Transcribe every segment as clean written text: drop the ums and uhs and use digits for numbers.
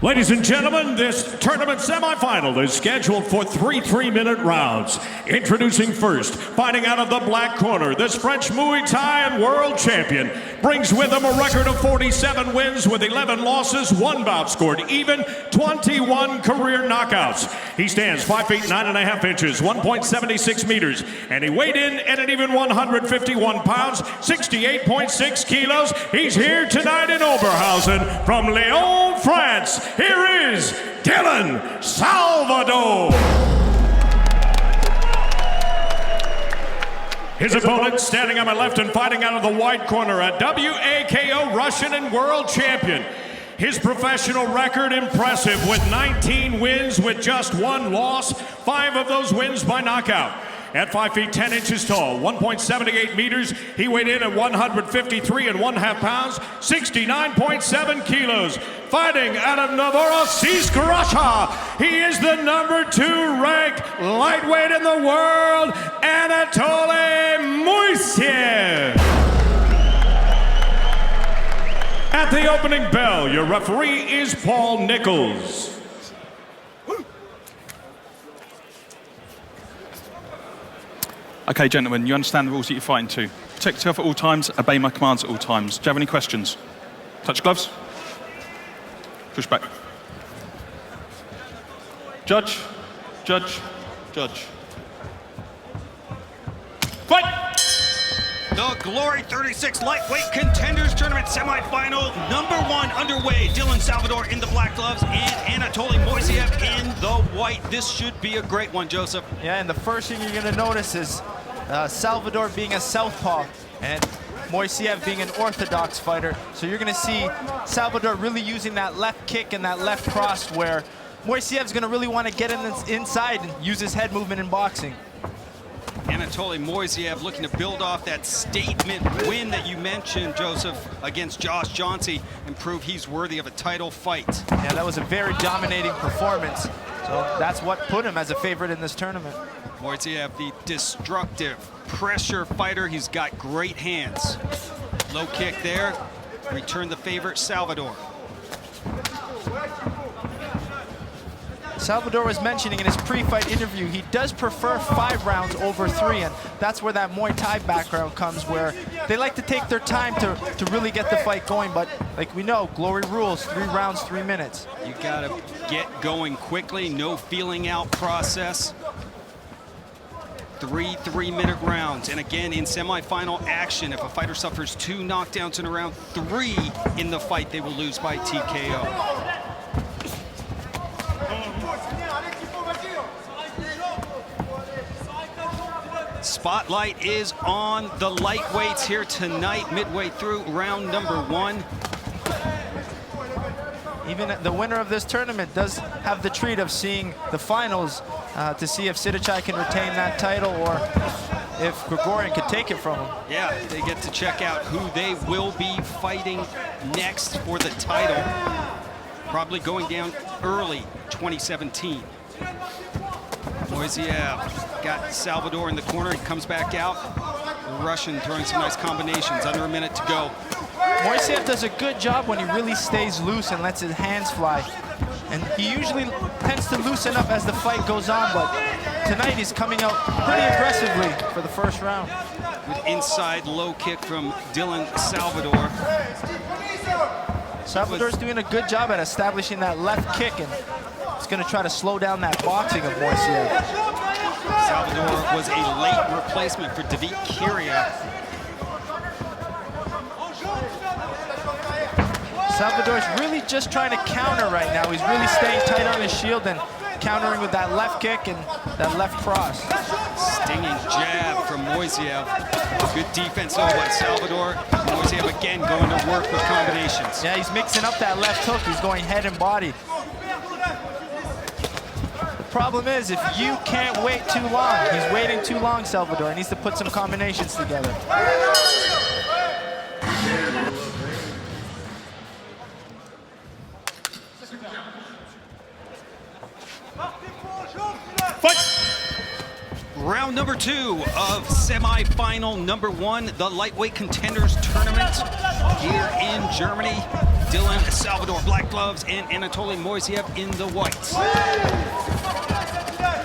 Ladies and gentlemen, this tournament semifinal is scheduled for 3 3-minute rounds. Introducing first, fighting out of the black corner, this French Muay Thai and world champion brings with him a record of 47 wins with 11 losses, 1 bout scored even, 21 career knockouts. He stands 5 feet 9.5 inches, 1.76 meters, and he weighed in at an even 151 pounds, 68.6 kilos. He's here tonight in Oberhausen from Lyon, France. Here is Dylan Salvador. His opponent standing on my left and fighting out of the white corner, a WAKO Russian and world champion. His professional record impressive with 19 wins with just 1 loss, 5 of those wins by knockout. At 5 feet 10 inches tall, 1.78 meters, he weighed in at 153.5 pounds, 69.7 kilos. Fighting out of Novorossiysk, Russia, he is the #2 ranked lightweight in the world, Anatoly Moiseev. At the opening bell, your referee is Paul Nichols. Okay, gentlemen, you understand the rules that you're fighting to. Protect yourself at all times, obey my commands at all times. Do you have any questions? Touch gloves. Push back. Judge, judge, judge. Fight! The Glory 36 Lightweight Contenders Tournament semifinal #1 underway. Dylan Salvador in the black gloves and Anatoly Moiseev in the white. This should be a great one, Joseph. Yeah, and the first thing you're going to notice is Salvador being a southpaw and Moiseev being an orthodox fighter. So you're going to see Salvador really using that left kick and that left cross, where Moiseev's going to really want to get inside and use his head movement in boxing. Anatoly Moiseev looking to build off that statement win that you mentioned, Joseph, against Josh Johnson and prove he's worthy of a title fight. Yeah, that was a very dominating performance. So that's what put him as a favorite in this tournament. Moiseev, the destructive pressure fighter. He's got great hands. Low kick there. Return the favorite, Salvador. Salvador was mentioning in his pre-fight interview he does prefer 5 rounds over 3, and that's where that Muay Thai background comes, where they like to take their time to really get the fight going. But like we know, Glory rules, 3 rounds, 3 minutes. You gotta get going quickly, no feeling out process. 3 3-minute rounds, and again in semifinal action, if a fighter suffers 2 knockdowns in round 3 in the fight, they will lose by TKO. Spotlight is on the lightweights here tonight, midway through round #1. Even the winner of this tournament does have the treat of seeing the finals to see if Sidichai can retain that title or if Grigorian could take it from him. Yeah, they get to check out who they will be fighting next for the title. Probably going down early 2017. Moiseev got Salvador in the corner. He comes back out. The Russian throwing some nice combinations. Under a minute to go. Moiseev does a good job when he really stays loose and lets his hands fly. And he usually tends to loosen up as the fight goes on, but tonight he's coming out pretty aggressively for the first round. Good inside low kick from Dylan Salvador. Salvador's doing a good job at establishing that left kick, and he's going to try to slow down that boxing of Moiseev. Salvador was a late replacement for David Kiria. Salvador's really just trying to counter right now. He's really staying tight on his shield and countering with that left kick and that left cross. Stinging jab from Moiseev. Good defense though by Salvador. Moiseev again going to work with combinations. Yeah, he's mixing up that left hook. He's going head and body. The problem is, if you can't wait too long, he's waiting too long, Salvador. He needs to put some combinations together. Round #2 of semi-final #1, the Lightweight Contenders Tournament here in Germany. Dylan Salvador, black gloves, and Anatoly Moiseev in the whites.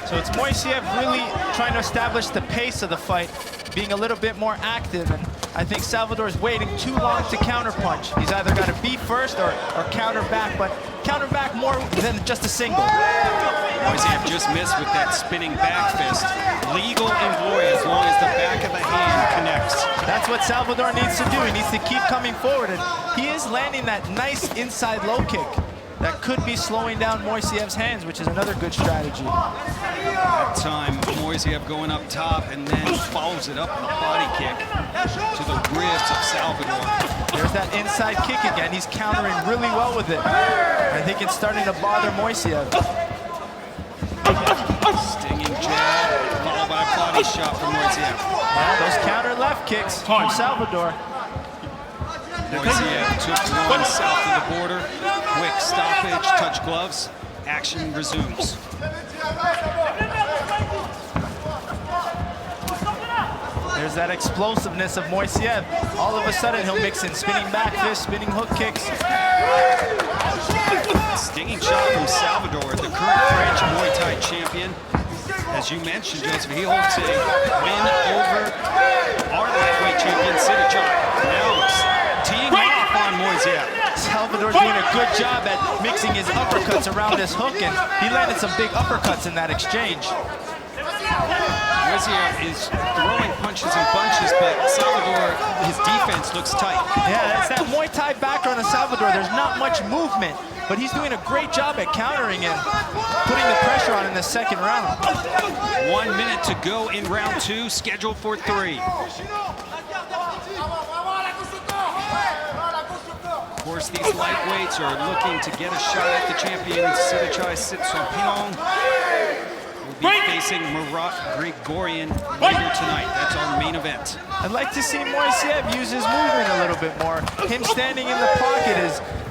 So it's Moiseev really trying to establish the pace of the fight, being a little bit more active, and I think Salvador's waiting too long to counterpunch. He's either got to be first or counter back, but counter back more than just a single. Moiseev just missed with that spinning back fist. Legal in glory as long as the back of the hand connects. That's what Salvador needs to do. He needs to keep coming forward, and he is landing that nice inside low kick that could be slowing down Moiseev's hands, which is another good strategy. That time, Moiseev going up top and then follows it up with a body kick to the ribs of Salvador. There's that inside kick again. He's countering really well with it. I think it's starting to bother Moiseev. Stinging jab, followed by a body shot from Moiseev. Yeah, those counter left kicks from Salvador. Moiseev took one south of the border. Quick stoppage, touch gloves. Action resumes. There's that explosiveness of Moiseev. All of a sudden, he'll mix in spinning back fist, spinning hook kicks. Stinging shot from Salvador, the current French Muay Thai champion. As you mentioned, Joseph, he holds a win over our lightweight champion, Sidichai. Now it's teeing off on Moiseev. Salvador's doing a good job at mixing his uppercuts around his hook, and he landed some big uppercuts in that exchange. Moiseev is throwing punches and bunches, but Salvador, his defense looks tight. Yeah, that's that Muay Thai background of Salvador. There's not much movement, but he's doing a great job at countering and putting the pressure on in the second round. 1 minute to go in round two, scheduled for 3. Of course, these lightweights are looking to get a shot at the champion, Sidichai Sitsompinong. Will be facing Murat Grigorian later tonight. That's our main event. I'd like to see Moiseev use his movement a little bit more. Him standing in the pocket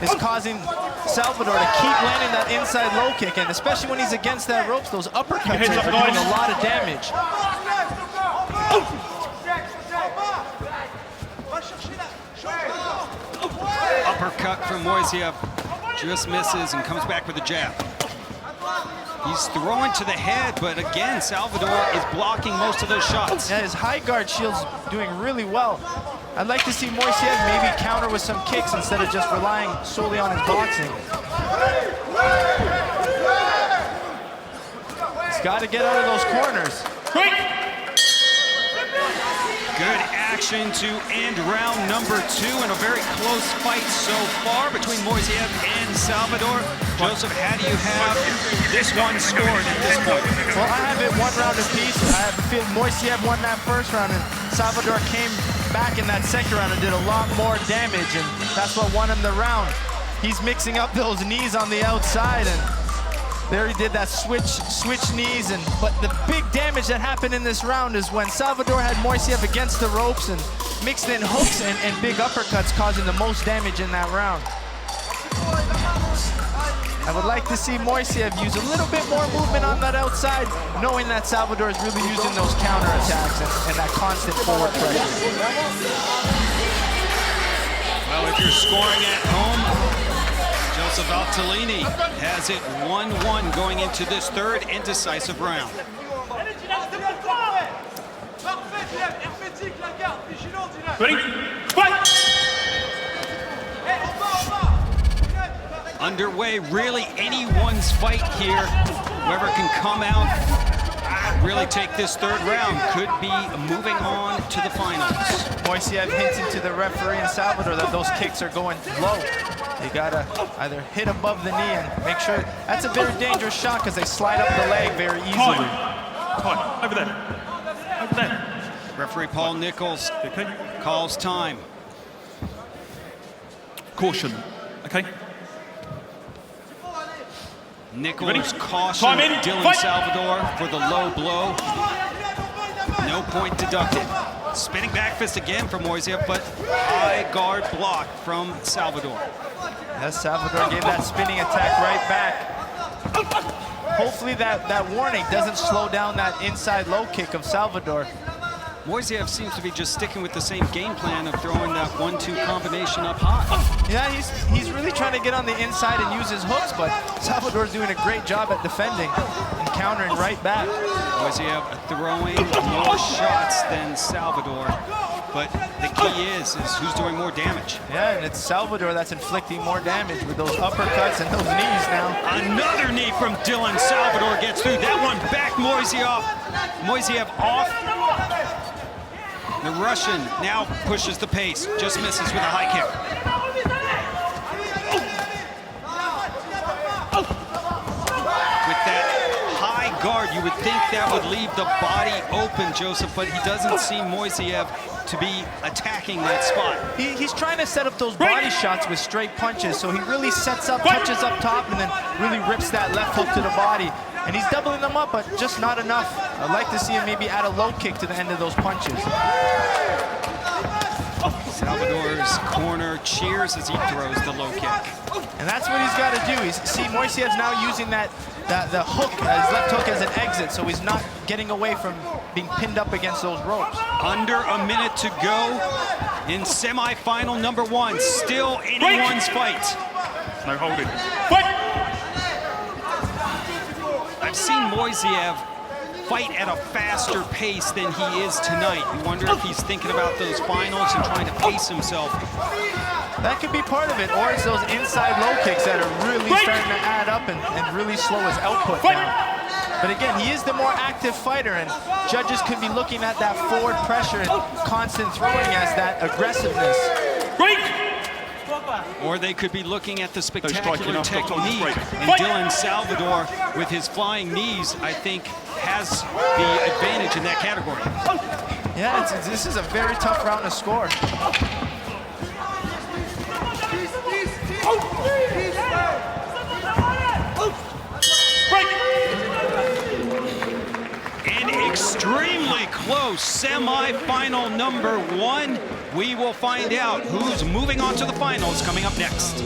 is causing Salvador to keep landing that inside low kick, and especially when he's against that ropes, those uppercuts are doing a lot of damage. Uppercut from Moiseev, just misses and comes back with a jab. He's throwing to the head, but again, Salvador is blocking most of those shots. Yeah, his high guard shield's doing really well. I'd like to see Moiseev maybe counter with some kicks instead of just relying solely on his boxing. He's got to get out of those corners. Good action to end round number 2 in a very close fight so far between Moiseev and Salvador. Joseph, how do you have this one scored at this point? Well, I have it 1 round apiece. I have a feeling Moiseev won that first round, and Salvador came back in that second round and did a lot more damage, and that's what won him the round. He's mixing up those knees on the outside, and there he did that switch knees, but the big damage that happened in this round is when Salvador had Moiseev against the ropes and mixed in hooks and big uppercuts, causing the most damage in that round. I would like to see Moiseev use a little bit more movement on that outside, knowing that Salvador is really using those counterattacks and that constant forward pressure. Well, if you're scoring at home, Joseph Valtellini has it 1-1 going into this third and decisive round. Ready? Fight! Underway, really anyone's fight here. Whoever can come out, really take this third round, could be moving on to the finals. Moiseev hinting to the referee in Salvador that those kicks are going low. You gotta either hit above the knee and make sure. That's a very dangerous shot because they slide up the leg very easily. Time. Over there. Over there. Referee Paul Nichols calls time. Caution. Okay. Nichols cautioned Dylan Salvador for the low blow. No point deducted. Spinning back fist again from Moiseev, but high guard block from Salvador. Yes, Salvador gave that spinning attack right back. Hopefully that warning doesn't slow down that inside low kick of Salvador. Moiseev seems to be just sticking with the same game plan of throwing that 1-2 combination up high. Yeah, he's really trying to get on the inside and use his hooks, but Salvador's doing a great job at defending and countering right back. Moiseev throwing more shots than Salvador, but the key is who's doing more damage. Yeah, and it's Salvador that's inflicting more damage with those uppercuts and those knees now. Another knee from Dylan. Salvador gets through. That one back Moiseev off. The Russian now pushes the pace, just misses with a high kick. With that high guard, you would think that would leave the body open, Joseph, but he doesn't seem Moiseev to be attacking that spot. He's trying to set up those body shots with straight punches, so he really sets up, touches up top, and then really rips that left hook to the body. And he's doubling them up, but just not enough. I'd like to see him maybe add a low kick to the end of those punches. Salvador's corner cheers as he throws the low kick. And that's what he's got to do. See, Moiseev's now using the hook, his left hook as an exit, so he's not getting away from being pinned up against those ropes. Under a minute to go in semifinal number 1. Still anyone's fight. No holding. I've seen Moiseev fight at a faster pace than he is tonight. You wonder if he's thinking about those finals and trying to pace himself. That could be part of it, or it's those inside low kicks that are really starting to add up and really slow his output down. But again, he is the more active fighter, and judges could be looking at that forward pressure and constant throwing as that aggressiveness. Or they could be looking at the spectacular technique. And Dylan Salvador, with his flying knees, I think has the advantage in that category. Yeah, this is a very tough round to score. An extremely close semi-final number 1. We will find out who's moving on to the finals coming up next.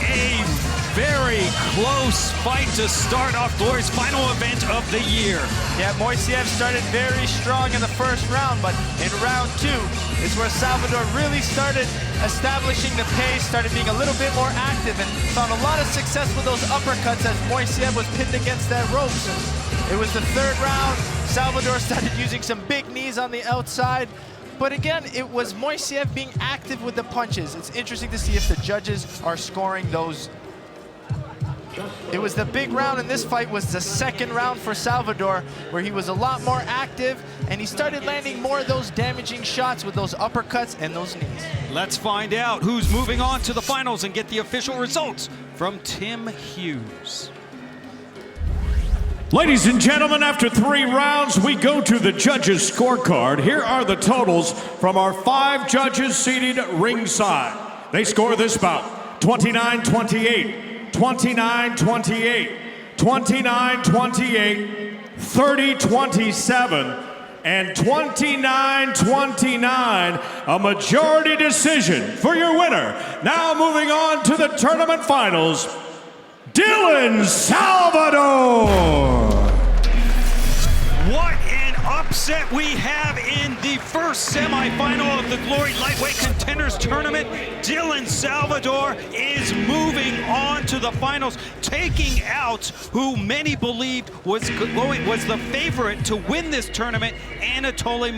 A very close fight to start off Glory's final event of the year. Yeah, Moiseev started very strong in the first round, but in round 2 is where Salvador really started establishing the pace, started being a little bit more active, and found a lot of success with those uppercuts as Moiseev was pinned against that ropes. It was the third round. Salvador started using some big knees on the outside. But again, it was Moiseev being active with the punches. It's interesting to see if the judges are scoring those. It was the big round, and this fight was the second round for Salvador, where he was a lot more active, and he started landing more of those damaging shots with those uppercuts and those knees. Let's find out who's moving on to the finals and get the official results from Tim Hughes. Ladies and gentlemen, after 3 rounds, we go to the judges' scorecard. Here are the totals from our 5 judges seated ringside. They score this bout 29-28, 29-28, 29-28, 30-27, and 29-29, a majority decision for your winner. Now moving on to the tournament finals, Dylan Salvador. What an upset we have in the first semifinal of the Glory Lightweight Contenders Tournament. Dylan Salvador is moving on to the finals, taking out who many believed was the favorite to win this tournament, Anatoly.